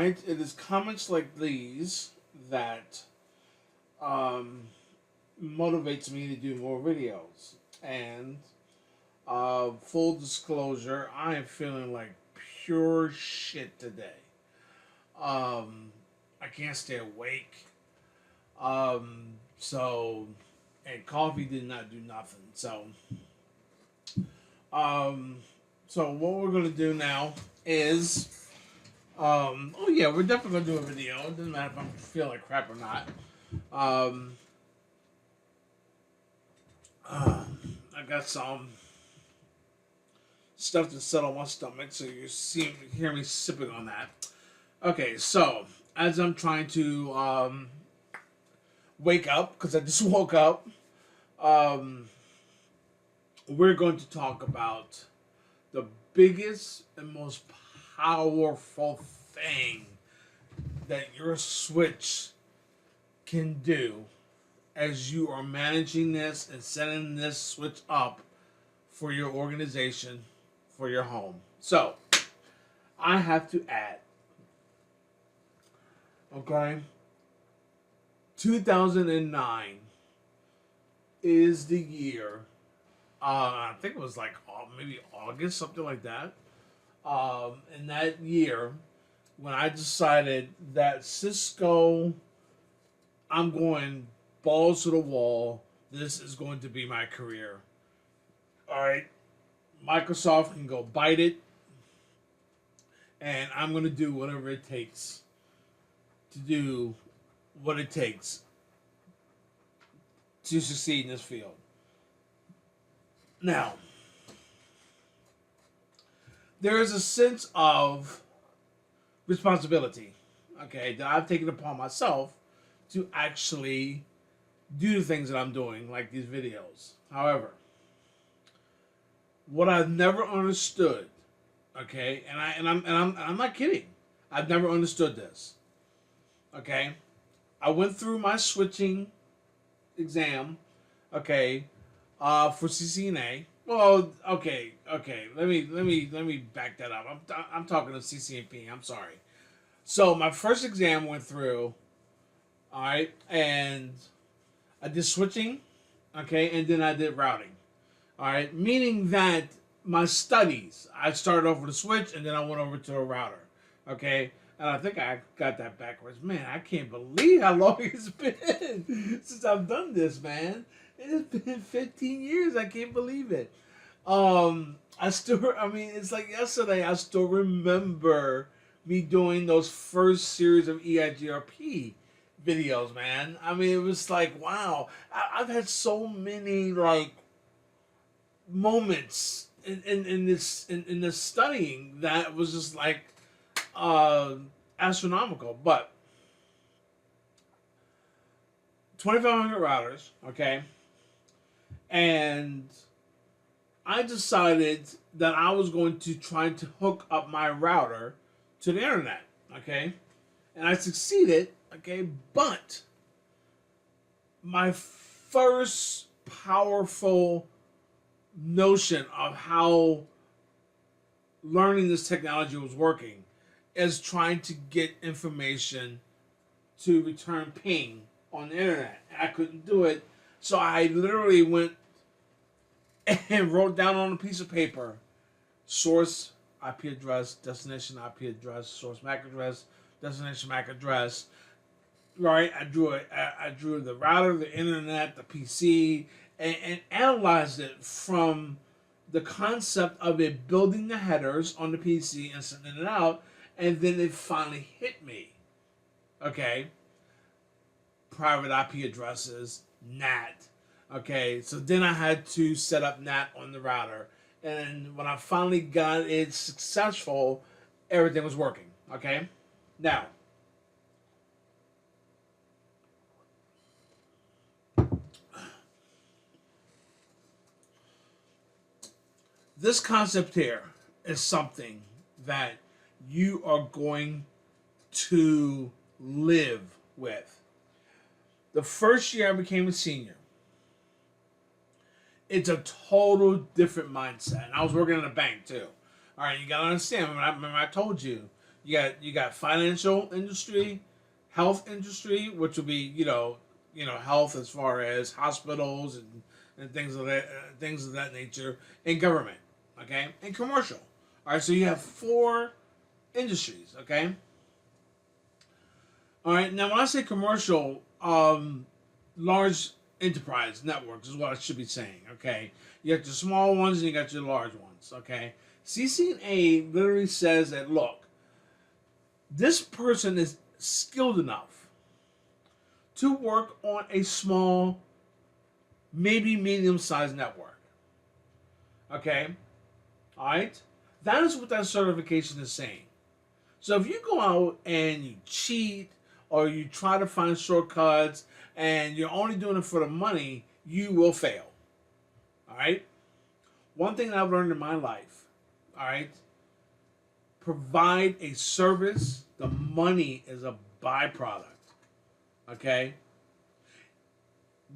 right? It is comments like these that um, motivates me to do more videos. And full disclosure, I am feeling like pure shit today. Um, I can't stay awake. So, and coffee did not do nothing. Um, so what we're gonna do now is, oh yeah, we're definitely gonna do a video. It doesn't matter if I'm feeling like crap or not. Um, I got some stuff to settle my stomach, so hear me sipping on that. Okay, so as I'm trying to wake up, because I just woke up, um, we're going to talk about the biggest and most powerful thing that your switch can do as you are managing this and setting this switch up for your organization, for your home. So, I have to add, okay, 2009 is the year, I think it was like maybe August, something like that. In that year, when I decided that Cisco, I'm going balls to the wall. This is going to be my career. All right, Microsoft can go bite it, and I'm going to do whatever it takes to do what it takes to succeed in this field. Now, there is a sense of responsibility, okay, that I've taken upon myself to actually do the things that I'm doing, like these videos. However, what I've never understood, okay, and I'm not kidding, I've never understood this, okay. I went through my switching exam, okay, for CCNA. Well, okay. Let me back that up. I'm talking to CCNP. I'm sorry. So my first exam went through, all right, and I did switching, okay, and then I did routing, all right, meaning that my studies, I started off with a switch and then I went over to a router, okay, and I think I got that backwards. Man, I can't believe how long it's been since I've done this, man. It's been 15 years. I can't believe it. I mean, it's like yesterday. I still remember me doing those first series of EIGRP videos, man. I mean, it was like, wow. I've had so many like moments in this studying that was just like astronomical. But 2,500 routers, okay, and I decided that I was going to try to hook up my router to the internet, okay, and I succeeded, okay, but my first powerful notion of how learning this technology was working is trying to get information to return ping on the internet. I couldn't do it, so I literally went and wrote down on a piece of paper source IP address, destination IP address, source MAC address, destination MAC address. Right, I drew it. I drew the router, the internet, the PC, and analyzed it from the concept of it building the headers on the PC and sending it out, and then it finally hit me. Okay, private IP addresses, NAT. Okay, so then I had to set up NAT on the router, and when I finally got it successful, everything was working. Okay, now this concept here is something that you are going to live with. The first year I became a senior, it's a total different mindset. And I was working in a bank too. All right, you gotta understand. Remember I told you You got financial industry, health industry, which will be health as far as hospitals and things of that nature, and government, okay, and commercial. All right, so you have four industries, okay. All right, now when I say commercial, large enterprise networks is what I should be saying, okay. You got your small ones and you got your large ones, okay. CCNA literally says that, look, this person is skilled enough to work on a small, maybe medium-sized network. Okay? Alright? That is what that certification is saying. So if you go out and you cheat or you try to find shortcuts and you're only doing it for the money, you will fail. Alright? One thing I've learned in my life, alright? Provide a service. The money is a byproduct. Okay?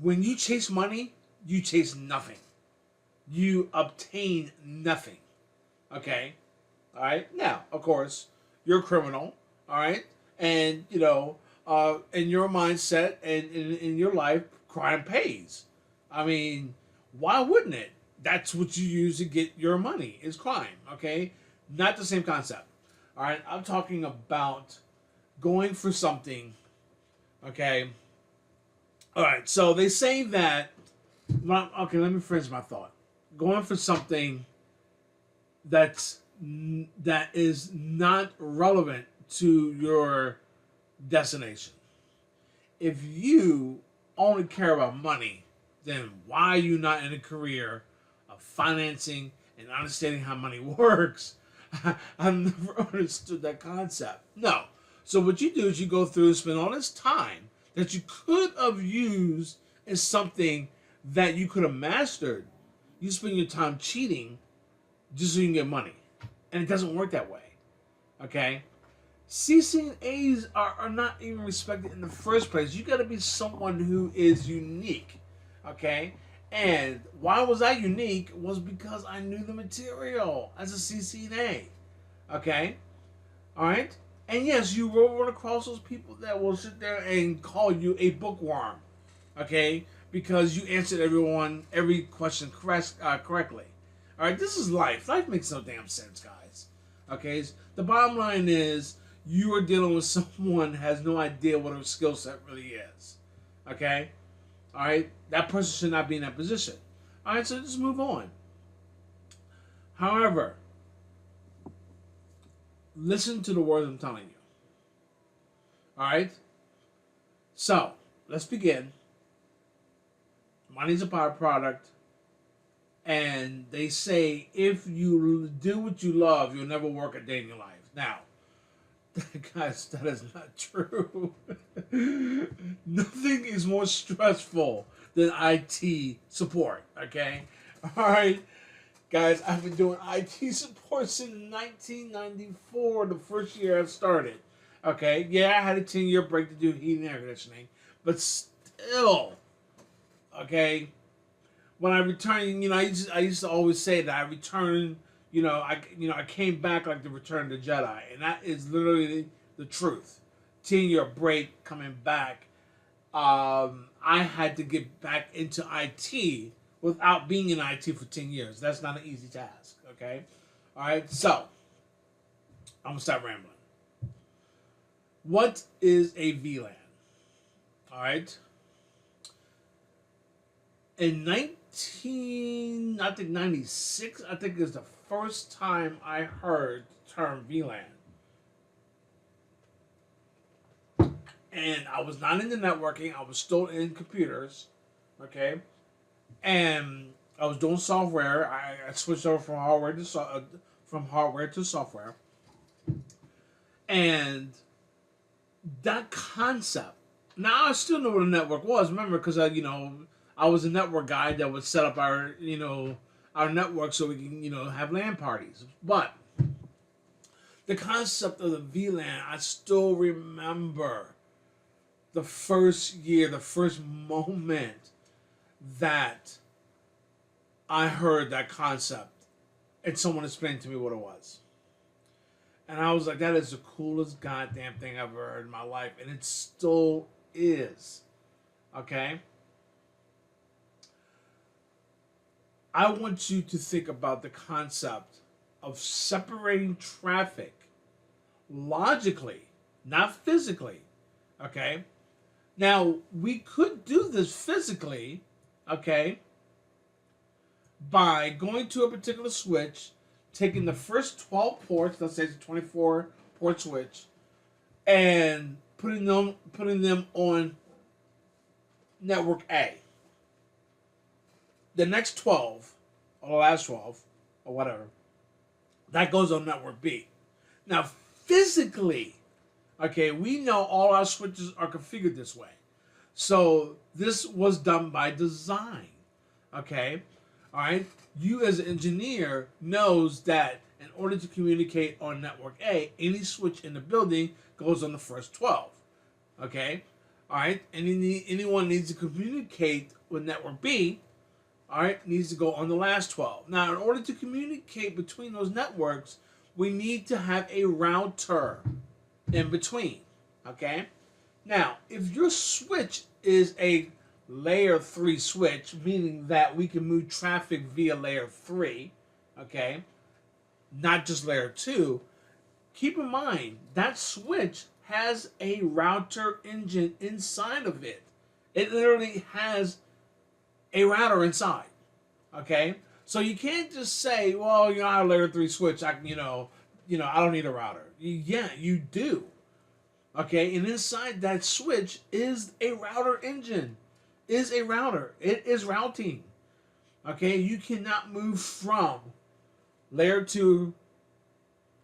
When you chase money, you chase nothing. You obtain nothing. Okay? Alright? Now, of course, you're a criminal. Alright? And, in your mindset and in your life, crime pays. I mean, why wouldn't it? That's what you use to get your money, is crime. Okay? Not the same concept. All right, I'm talking about going for something. Okay. All right, so they say that. Okay, let me finish my thought. Going for something that is not relevant to your destination. If you only care about money, then why are you not in a career of financing and understanding how money works? I've never understood that concept. No. So what you do is you go through and spend all this time that you could have used in something that you could have mastered. You spend your time cheating just so you can get money. And it doesn't work that way. Okay? CCNAs are not even respected in the first place. You got to be someone who is unique. Okay? And why was I unique? Was because I knew the material as a CCNA. Okay? Alright? And yes, you will run across those people that will sit there and call you a bookworm. Okay? Because you answered every question correctly. Alright? This is life. Life makes no damn sense, guys. Okay? The bottom line is you are dealing with someone who has no idea what her skill set really is. Okay? Alright? That person should not be in that position. Alright, so just move on. However, listen to the words I'm telling you. Alright? So, let's begin. Money's a byproduct. And they say if you do what you love, you'll never work a day in your life. Now, guys, that is not true. Nothing is more stressful than IT support, okay? Alright? Guys, I've been doing IT support since 1994, the first year I started. Okay? Yeah, I had a 10-year break to do heating and air conditioning. But still, okay? When I returned, I used to always say that I returned, I came back like the Return of the Jedi, and that is literally the truth. 10-year break, coming back, I had to get back into IT without being in IT for 10 years. That's not an easy task, okay? All right, so I'm gonna stop rambling. What is a VLAN? All right. In 96, I think is the first time I heard the term VLAN. And I was not into networking. I was still in computers, okay? And I was doing software. I switched over from hardware to software. And that concept. Now I still know what a network was. Remember, because I was a network guy that would set up our network so we can have LAN parties. But the concept of the VLAN, I still remember the first year, the first moment that I heard that concept and someone explained to me what it was. And I was like, that is the coolest goddamn thing I've ever heard in my life. And it still is. Okay? I want you to think about the concept of separating traffic logically, not physically. Okay? Now, we could do this physically, okay, by going to a particular switch, taking the first 12 ports, let's say it's a 24 port switch, and putting them on network A. The next 12, or the last 12, or whatever, that goes on network B. Now, physically, okay, we know all our switches are configured this way. So this was done by design, okay? All right, you as an engineer knows that in order to communicate on network A, any switch in the building goes on the first 12. Okay, all right, and anyone needs to communicate with network B, all right, needs to go on the last 12. Now, in order to communicate between those networks, we need to have a router in between. Okay, now if your switch is a layer 3 switch, meaning that we can move traffic via layer 3, okay, not just layer 2, keep in mind that switch has a router engine inside of it. It literally has a router inside, okay? So you can't just say, well, you know, I have a layer 3 switch, I don't need a router. Yeah, you do, okay? And inside that switch is a router engine. Is a router. It is routing. Okay, you cannot move from layer 2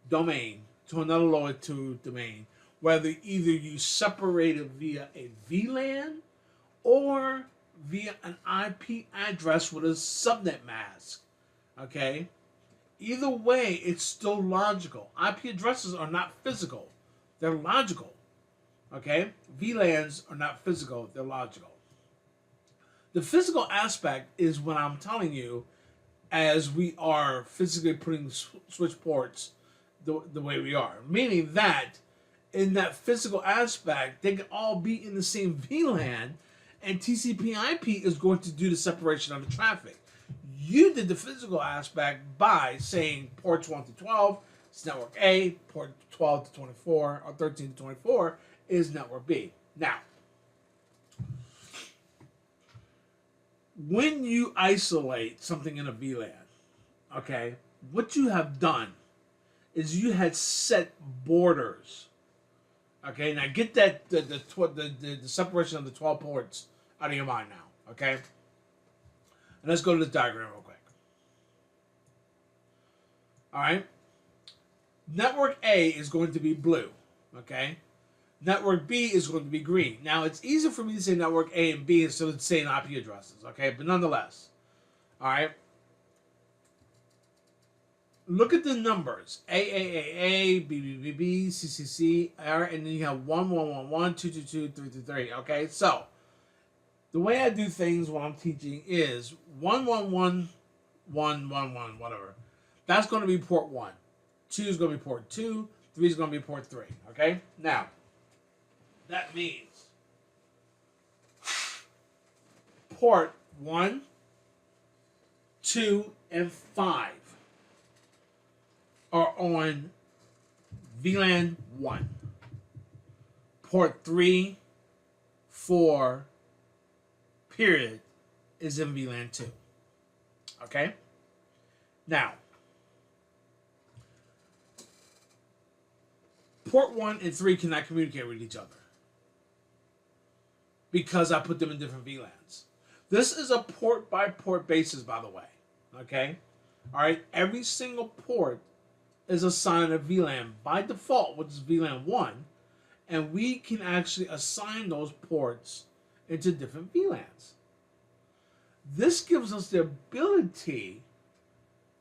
domain to another layer 2 domain, whether either you separate it via a VLAN or via an IP address with a subnet mask. Okay, either way, it's still logical. IP addresses are not physical, they're logical. Okay, VLANs are not physical, they're logical. The physical aspect is what I'm telling you, as we are physically putting switch ports the way we are. Meaning that in that physical aspect, they can all be in the same VLAN, and TCP/IP is going to do the separation of the traffic. You did the physical aspect by saying ports 1 to 12 is network A, port 12 to 24 or 13 to 24 is network B. Now, when you isolate something in a VLAN, okay, what you have done is you had set borders. Okay, now get that the separation of the 12 ports out of your mind now. Okay, and let's go to this diagram real quick. All right, network A is going to be blue. Okay, network B is going to be green. Now, it's easier for me to say network A and B instead of saying IP addresses, okay? But nonetheless, all right? Look at the numbers. A, B, C, R, and then you have 1, 1, 1, 1, 2, 2, 2, 3, 3, 3, okay? So, the way I do things when I'm teaching is 1, 1, 1, 1, 1, 1, whatever. That's going to be port 1. 2 is going to be port 2. 3 is going to be port 3, okay? Now, that means port 1, 2, and 5 are on VLAN 1. Port 3, 4, period, is in VLAN 2. Okay? Now, port 1 and 3 cannot communicate with each other because I put them in different VLANs. This is a port-by-port basis, by the way. Okay? All right? Every single port is assigned a VLAN by default, which is VLAN 1, and we can actually assign those ports into different VLANs. This gives us the ability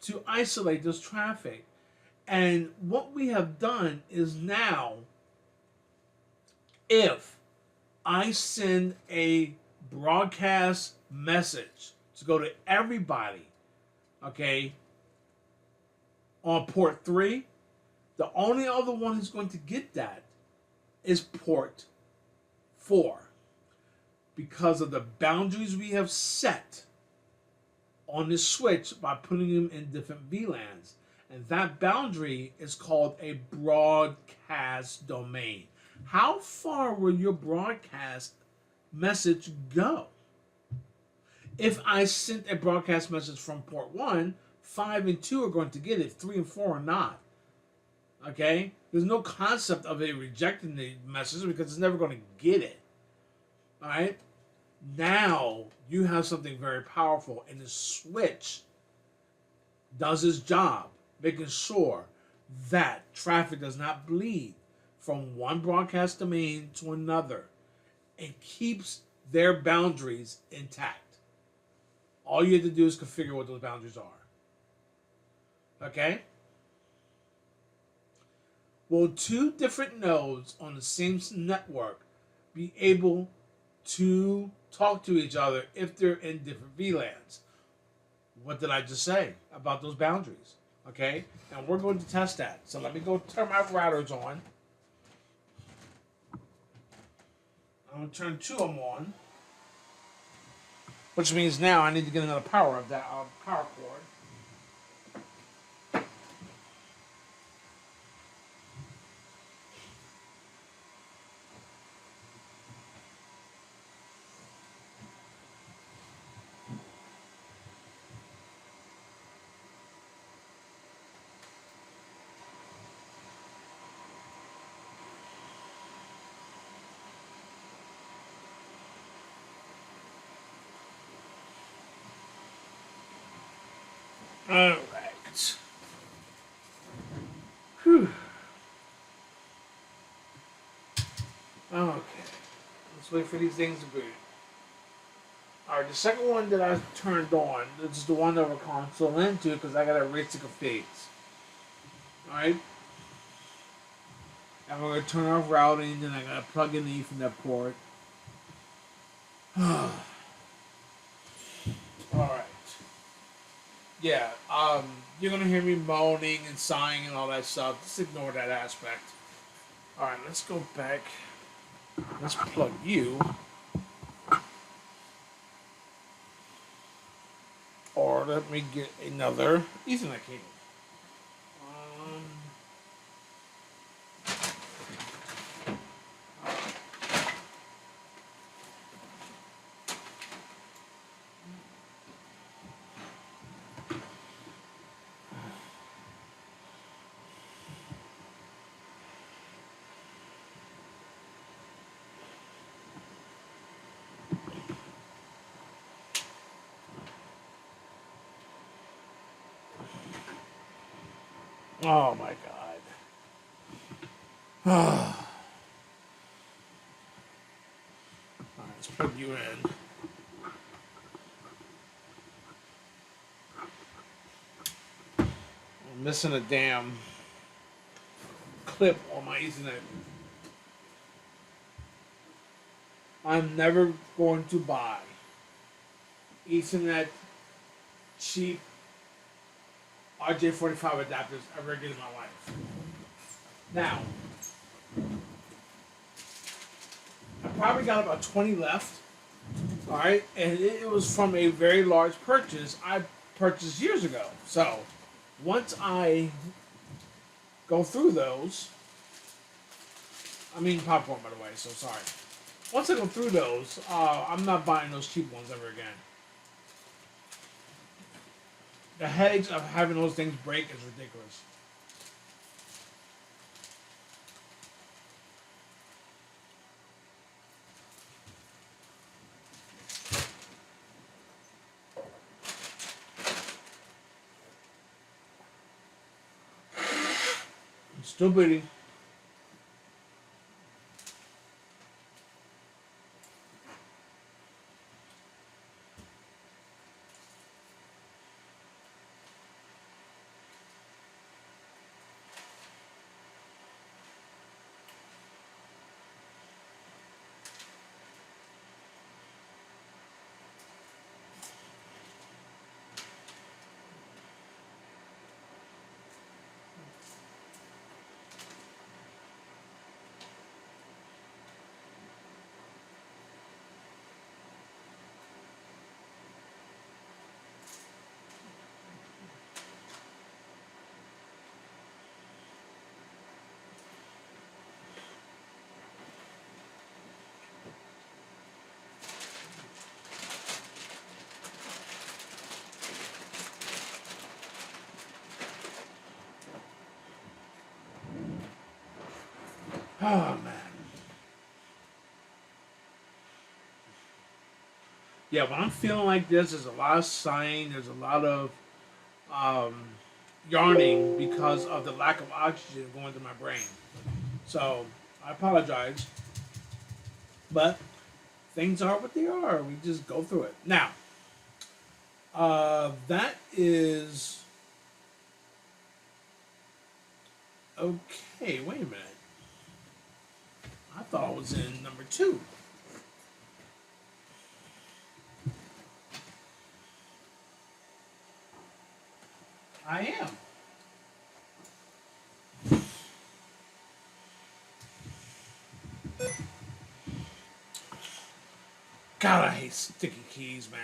to isolate this traffic. And what we have done is now, if I send a broadcast message to go to everybody, okay, on port 3, The only other one who's going to get that is port 4, because of the boundaries we have set on this switch by putting them in different VLANs. And that boundary is called a broadcast domain. How far will your broadcast message go? If I sent a broadcast message from port 1, 5 and 2 are going to get it, 3 and 4 are not. Okay? There's no concept of it rejecting the message because it's never going to get it. Alright? Now you have something very powerful, and the switch does its job, making sure that traffic does not bleed from one broadcast domain to another. It keeps their boundaries intact. All you have to do is configure what those boundaries are. Okay? Will two different nodes on the same network be able to talk to each other if they're in different VLANs? What did I just say about those boundaries? Okay? And we're going to test that. So let me go turn my routers on. I'm going to turn 2 of them on. Which means now I need to get another power of that power cord. Alright. Whew. Okay. Let's wait for these things to boot. Alright, the second one that I turned on, this is the one that we're console into because I got a race to config. Alright. And we're going to turn off routing, then I got to plug in the Ethernet port. Alright. Yeah, you're going to hear me moaning and sighing and all that stuff. Just ignore that aspect. Alright, let's go back. Let's plug you. Or let me get another Ethernet cable. Oh my God. Alright, let's plug you in. I'm missing a damn clip on my Ethernet. I'm never going to buy Ethernet cheap RJ45 adapters ever again in my life. Now, I probably got about 20 left. Alright, and it was from a very large purchase I purchased years ago. So, once I go through those, I mean popcorn by the way, so sorry. Once I go through those, I'm not buying those cheap ones ever again. The headaches of having those things break is ridiculous. I'm still bleeding. Oh man. Yeah, when I'm feeling like this, there's a lot of sighing. There's a lot of um, yarning because of the lack of oxygen going to my brain. So I apologize, but things are what they are. We just go through it. Now, that is okay. Wait a minute. I thought I was in number 2. I am. God, I hate sticky keys, man.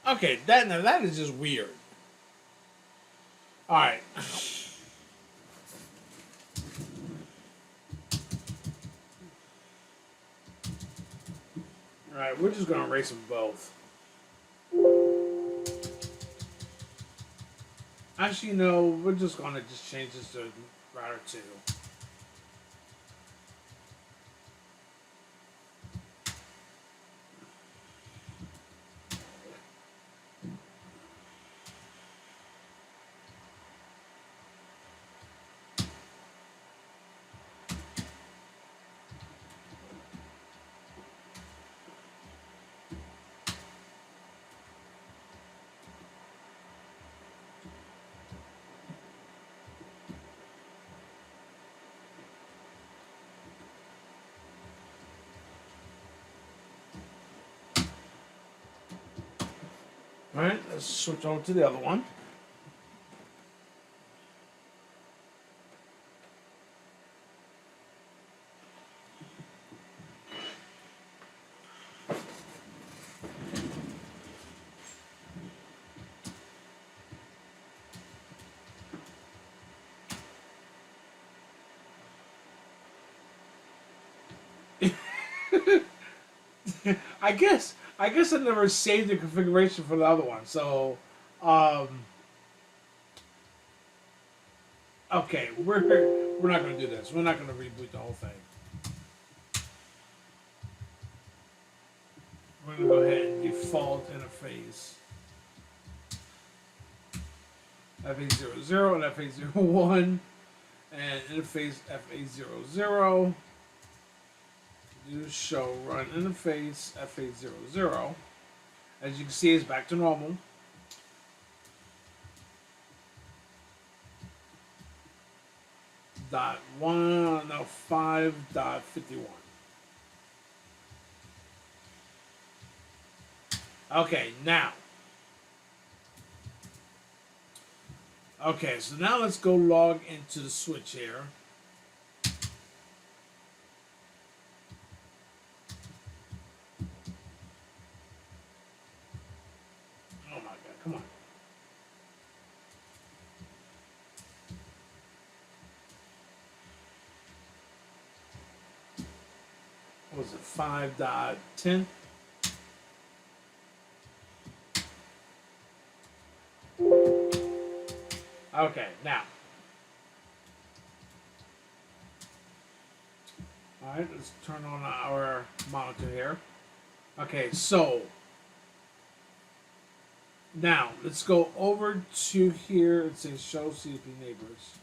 Okay, that is just weird. All right. All right, we're just gonna erase them both. Actually, no, we're just gonna just change this to router 2. All right, let's switch over to the other one. I guess I never saved the configuration for the other one. So, um, okay, we're not gonna do this. We're not gonna reboot the whole thing. We're gonna go ahead and default interface FA00 and FA01 and interface FA00. Do show run interface FA00. As you can see, it's back to normal. Dot 5.51. Okay, now. Okay, so now let's go log into the switch here. Oh my god, come on. What was it, 5.10? Okay, now. Alright, let's turn on our monitor here. Okay, so now let's go over to here and say show CP neighbors.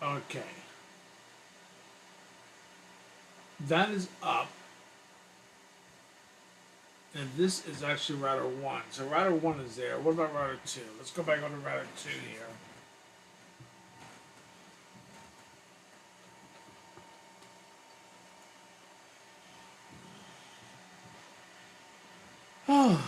Okay. That is up. And this is actually router 1. So router 1 is there. What about router 2? Let's go back on to router 2 here. Oh.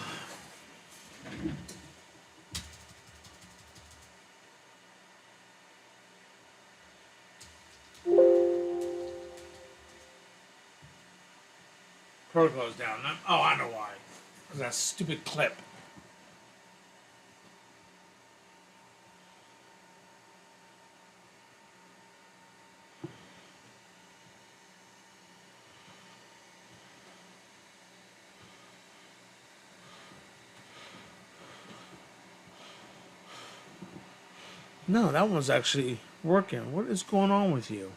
Protocol is down. Oh, I know why. Because that stupid clip. No, that one's actually working. What is going on with you?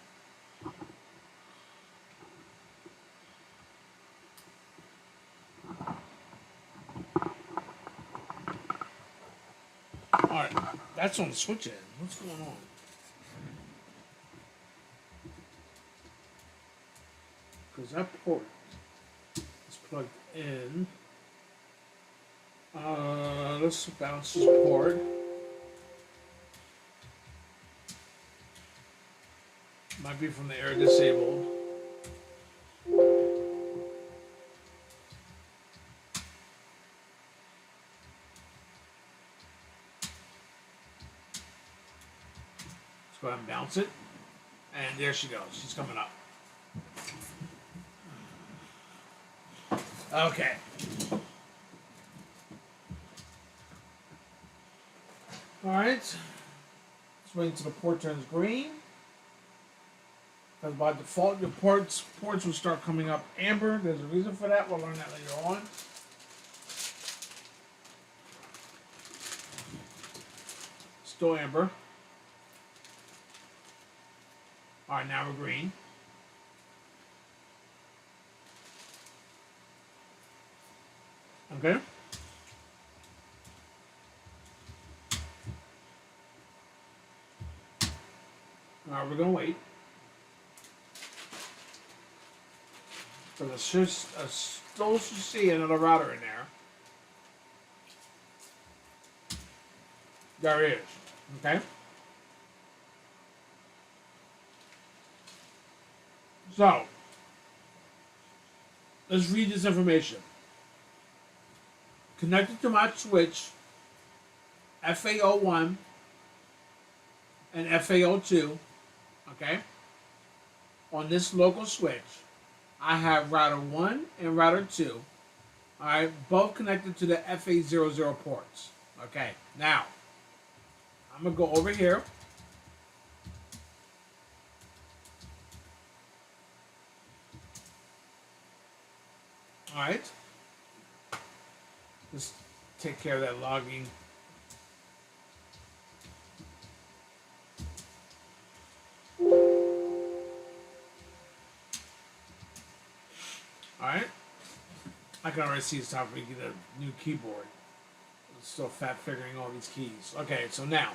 Alright, that's on the switch end. What's going on? Because that port is plugged in. Let's bounce this port. Might be from the air disabled. Let's go ahead and bounce it. And there she goes. She's coming up. Okay. Alright. Let's wait until the port turns green. Because by default, your ports will start coming up amber. There's a reason for that. We'll learn that later on. Still amber. Alright, now we're green. Okay. Alright, we're going to wait. Because I still should see another router in there. There it is. Okay. So, let's read this information. Connected to my switch, FA01 and FA02, okay? On this local switch, I have router 1 and router 2, alright, both connected to the FA00 ports. Okay, now, I'm going to go over here. Alright. Let's take care of that logging. Alright. I can already see it's time for me to get a new keyboard. I'm still fat figuring all these keys. Okay, so now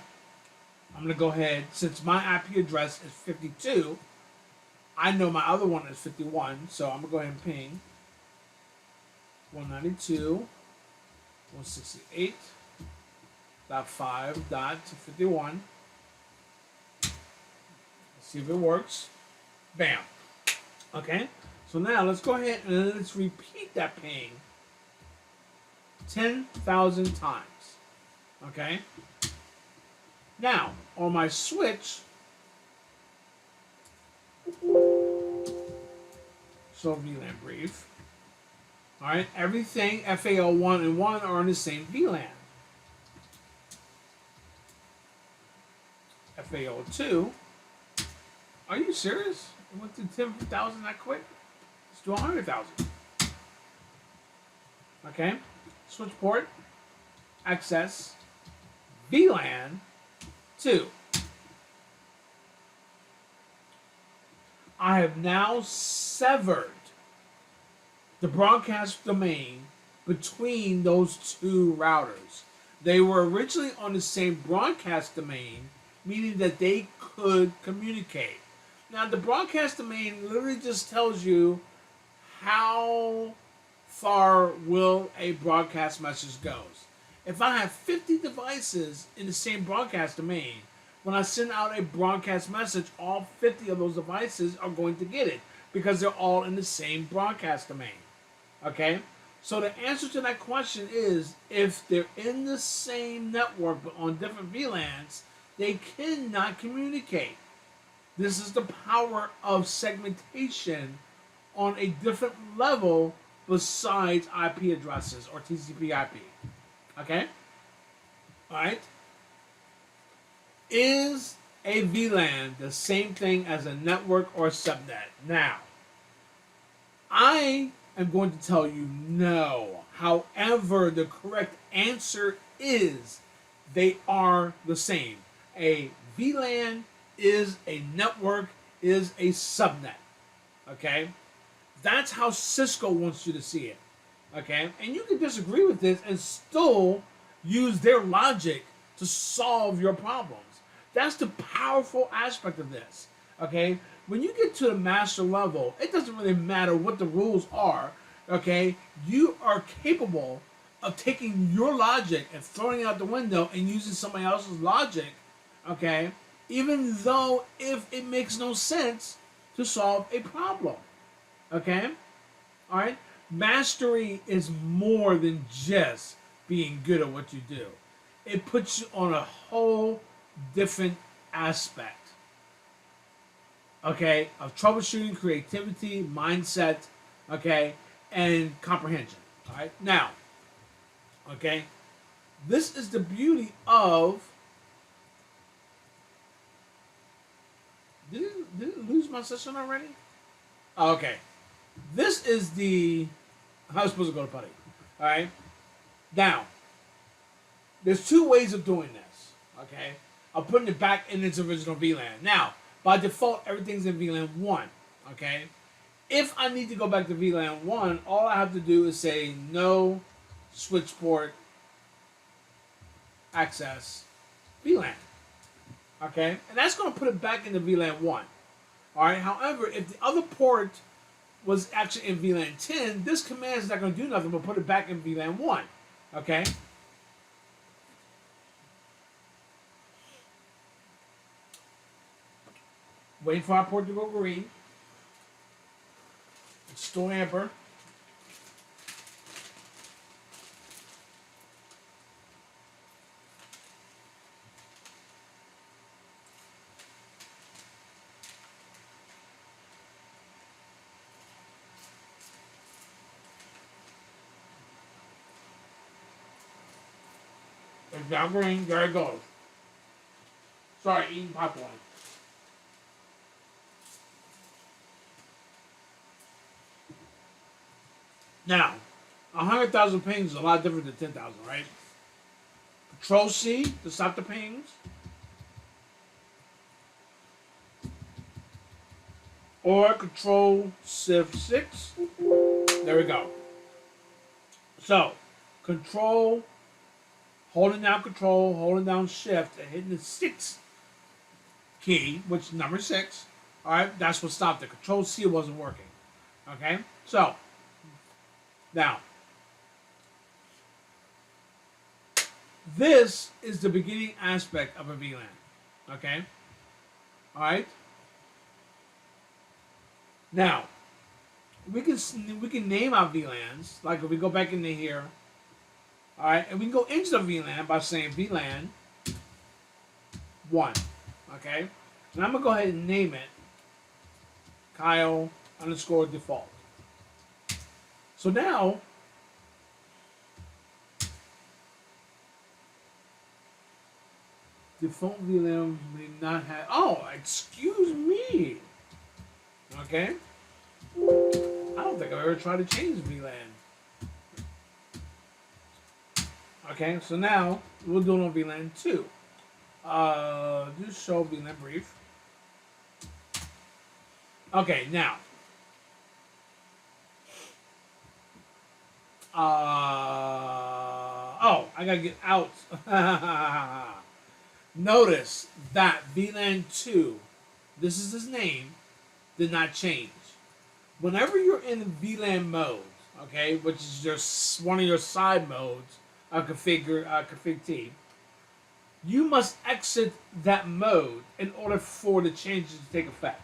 I'm going to go ahead. Since my IP address is 52, I know my other one is 51, so I'm going to go ahead and ping 192.168.5.51. Let's see if it works. Bam. Okay. So now let's go ahead and let's repeat that ping 10,000 times. Okay. Now on my switch, so VLAN brief. All right, everything FAO1 and 1 are on the same VLAN. FAO2, are you serious? It went to 10,000 that quick? Let's do 100,000. Okay, switch port, access, VLAN 2. I have now severed the broadcast domain between those two routers. They were originally on the same broadcast domain, meaning that they could communicate. Now, the broadcast domain literally just tells you how far will a broadcast message goes. If I have 50 devices in the same broadcast domain, when I send out a broadcast message, all 50 of those devices are going to get it because they're all in the same broadcast domain. Okay? So the answer to that question is, if they're in the same network but on different VLANs, they cannot communicate. This is the power of segmentation on a different level besides IP addresses or TCP/IP. Okay? Alright? Is a VLAN the same thing as a network or a subnet? Now, I am going to tell you no. However, the correct answer is they are the same. A VLAN is a network, is a subnet. Okay? That's how Cisco wants you to see it. Okay? And you can disagree with this and still use their logic to solve your problems. That's the powerful aspect of this. Okay? When you get to the master level, it doesn't really matter what the rules are. Okay? You are capable of taking your logic and throwing it out the window and using somebody else's logic. Okay? Even though if it makes no sense to solve a problem. Okay? Alright? Mastery is more than just being good at what you do. It puts you on a whole different aspect. Okay? Of troubleshooting, creativity, mindset, okay? And comprehension. Alright? Now, okay? This is the beauty of... Did it lose my session already? Oh, okay. This is the... I was supposed to go to putty. Alright? Now, there's two ways of doing this. Okay? I'm putting it back in its original VLAN. Now, by default, everything's in VLAN 1. Okay? If I need to go back to VLAN 1, all I have to do is say no switch port access VLAN. Okay? And that's going to put it back into VLAN 1. Alright? However, if the other port was actually in VLAN 10, this command is not going to do nothing but put it back in VLAN 1. Okay? Waiting for our port to go green. It's still amber. It's now green. There it goes. Sorry, eating popcorn. Now, 100,000 pings is a lot different than 10,000, right? Control C to stop the pings. Or Control Shift 6. There we go. So, Control, holding down Control, holding down Shift, and hitting the 6 key, which is number 6. Alright, that's what stopped it. Control C wasn't working. Okay? So, now, this is the beginning aspect of a VLAN. Okay? Alright? Now, we can name our VLANs, like if we go back into here, alright, and we can go into the VLAN by saying VLAN 1. Okay? And I'm going to go ahead and name it Kyle_default. So now, default VLAN may not have... Oh, excuse me. Okay. I don't think I've ever tried to change VLAN. Okay, so now we'll do it on VLAN 2. Just show VLAN brief. Okay, now. Oh, I gotta get out. Notice that VLAN 2, this is his name, did not change. Whenever you're in VLAN mode, okay, which is just one of your side modes, config T, you must exit that mode in order for the changes to take effect.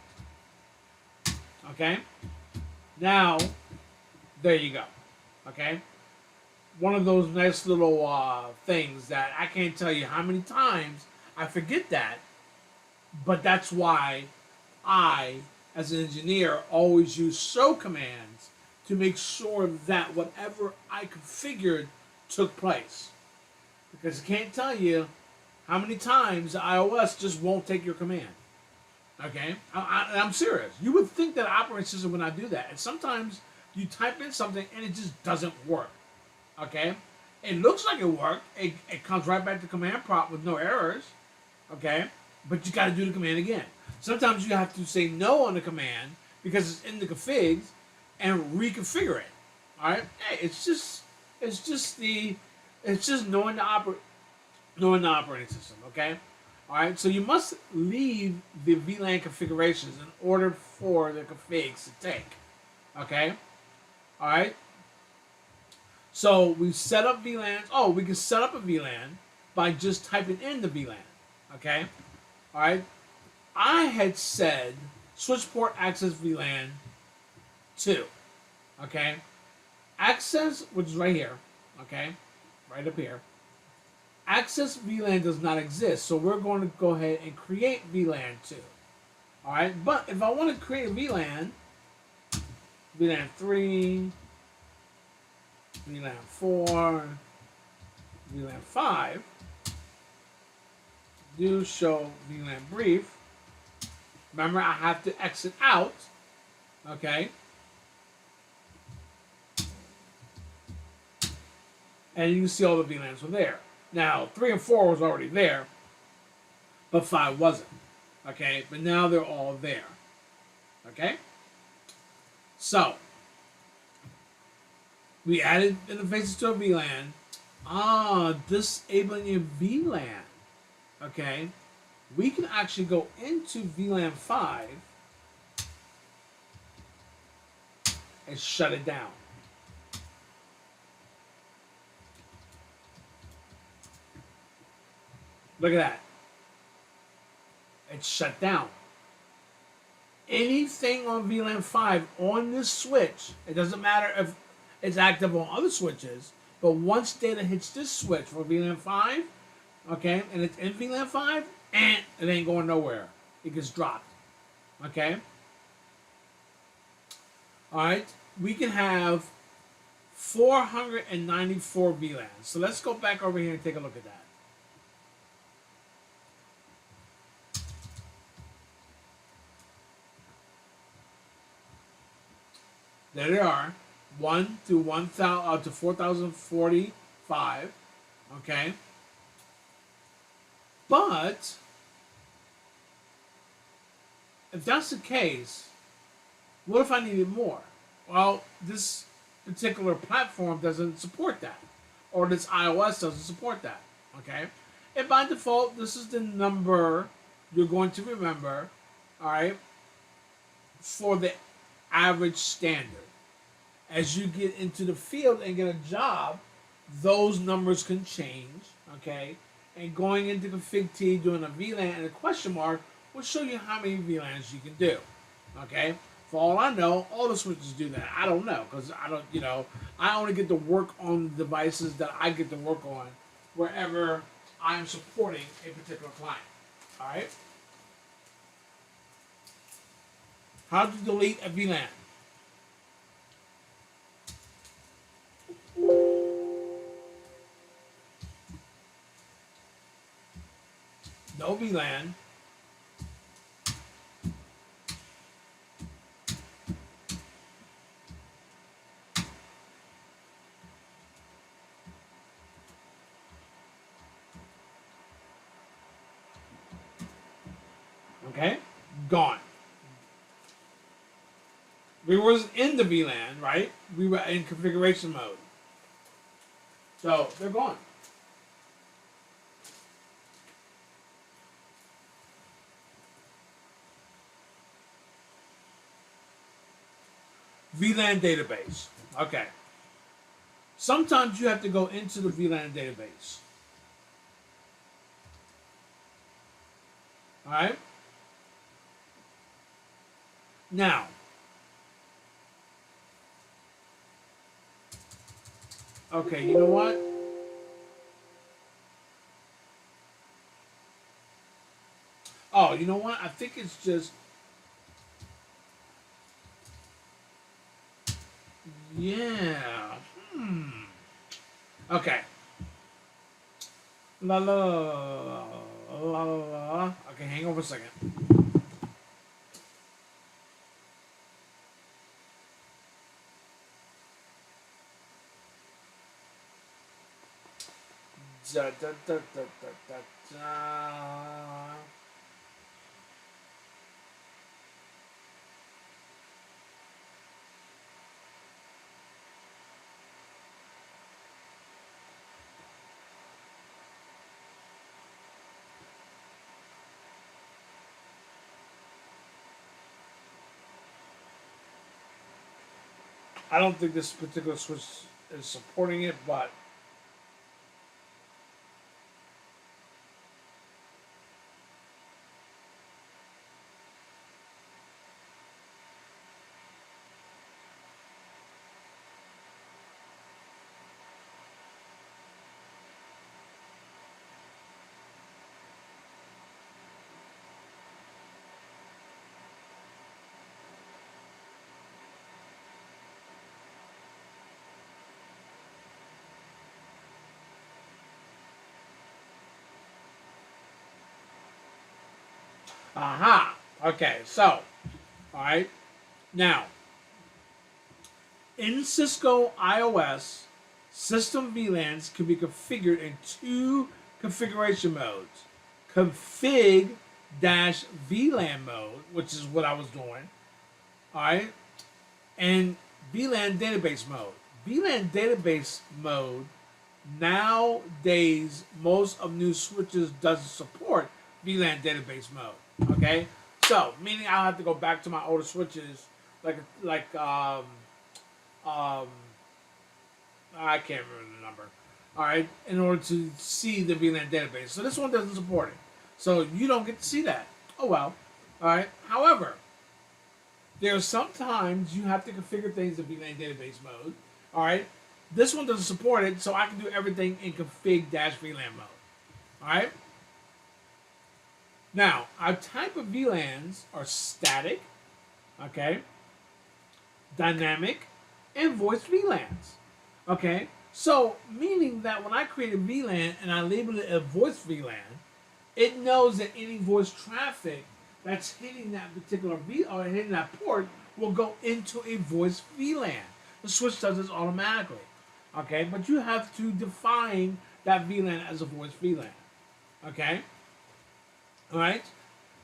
Okay? Now, there you go. Okay? One of those nice little things that I can't tell you how many times I forget that, but that's why I, as an engineer, always use show commands to make sure that whatever I configured took place. Because I can't tell you how many times iOS just won't take your command. Okay? I'm serious. You would think that operating system would not do that. And sometimes you type in something and it just doesn't work. Okay? It looks like it worked. It comes right back to command prompt with no errors. Okay? But you got to do the command again. Sometimes you have to say no on the command because it's in the configs and reconfigure it. All right? Hey, it's just knowing the operating system. Okay? All right. So you must leave the VLAN configurations in order for the configs to take. Okay? All right? So we set up VLANs. Oh, we can set up a VLAN by just typing in the VLAN. Okay? All right? I had said switch port access VLAN 2. Okay? Access, which is right here. Okay? Right up here. Access VLAN does not exist, so we're going to go ahead and create VLAN 2. All right? But if I want to create a VLAN 3, VLAN 4, VLAN 5, do show VLAN brief. Remember, I have to exit out. Okay? And you can see all the VLANs were there. Now, 3 and 4 was already there, but 5 wasn't. Okay? But now they're all there. Okay? So, we added interfaces to a VLAN. Disabling a VLAN. Okay? We can actually go into VLAN 5 and shut it down. Look at that. It's shut down. Anything on VLAN 5 on this switch, it doesn't matter if it's active on other switches, but once data hits this switch for VLAN 5, okay, and it's in VLAN 5, and it ain't going nowhere. It gets dropped. Okay? Alright, we can have 494 VLANs. So let's go back over here and take a look at that. There they are. 1 to 1,000 to 4,045. Okay. But if that's the case, what if I needed more? Well, this particular platform doesn't support that, or this iOS doesn't support that. Okay. And by default, this is the number you're going to remember. All right. For the average standard. As you get into the field and get a job, those numbers can change, okay? And going into config T, doing a VLAN and a question mark will show you how many VLANs you can do, okay? For all I know, all the switches do that. I don't know, because I don't, I only get to work on the devices that I get to work on wherever I'm supporting a particular client, all right? How to delete a VLAN? No VLAN. Okay? Gone. We wasn't in the VLAN, right? We were in configuration mode. So, they're gone. VLAN database. Okay. Sometimes you have to go into the VLAN database. All right? Now, okay, you know what? Oh, you know what? I think it's just Yeah. Okay. La la la la la la. Okay, hang on for a second. Da, da, da, da, da, da, da. I don't think this particular switch is supporting it, but aha. Okay, so all right now in Cisco iOS, system VLANs can be configured in two configuration modes: config VLAN mode, which is what I was doing, all right, and VLAN database mode. VLAN database mode nowadays, most of new switches doesn't support VLAN database mode. Okay, so meaning I'll have to go back to my older switches, like um, I can't remember the number. All right, in order to see the VLAN database. So this one doesn't support it. So you don't get to see that. Oh well. All right. However, there are sometimes you have to configure things in VLAN database mode. All right. This one doesn't support it, so I can do everything in config VLAN mode. All right. Now, our type of VLANs are static, okay, dynamic, and voice VLANs. Okay, so meaning that when I create a VLAN and I label it a voice VLAN, it knows that any voice traffic that's hitting that particular or hitting that port will go into a voice VLAN. The switch does this automatically. Okay, but you have to define that VLAN as a voice VLAN. Okay, all right.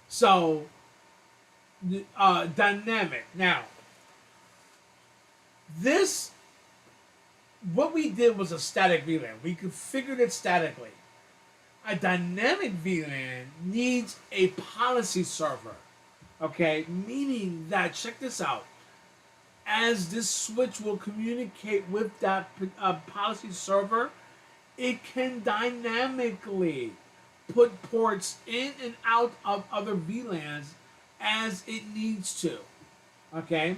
So dynamic. Now, this what we did was a static VLAN. We configured it statically. A dynamic VLAN needs a policy server. Okay, meaning that, check this out, as this switch will communicate with that policy server, it can dynamically put ports in and out of other VLANs as it needs to. Okay,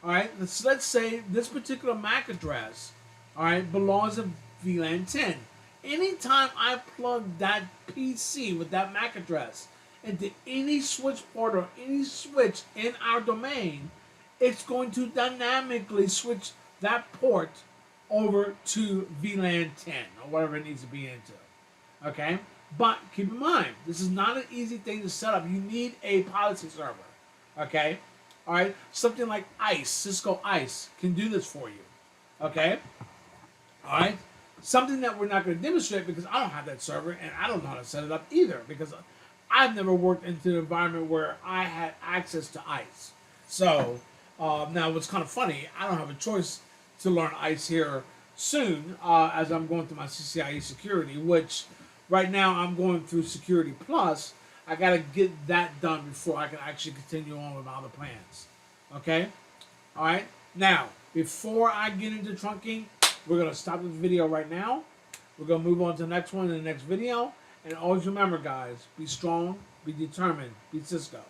all right. Let's say this particular MAC address, all right, belongs to VLAN 10. Anytime I plug that PC with that MAC address into any switch port or any switch in our domain, it's going to dynamically switch that port over to VLAN 10 or whatever it needs to be into. Okay? But keep in mind, this is not an easy thing to set up. You need a policy server. Okay? All right? Something like ICE, Cisco ICE, can do this for you. Okay? All right? Something that we're not going to demonstrate because I don't have that server and I don't know how to set it up either because I've never worked into an environment where I had access to ICE. So, now what's kind of funny, I don't have a choice to learn ICE here soon as I'm going through my CCIE security, which right now I'm going through Security Plus. I got to get that done before I can actually continue on with my other plans. Okay? All right? Now, before I get into trunking, we're going to stop this video right now. We're going to move on to the next one in the next video. And always remember, guys, be strong, be determined, be Cisco.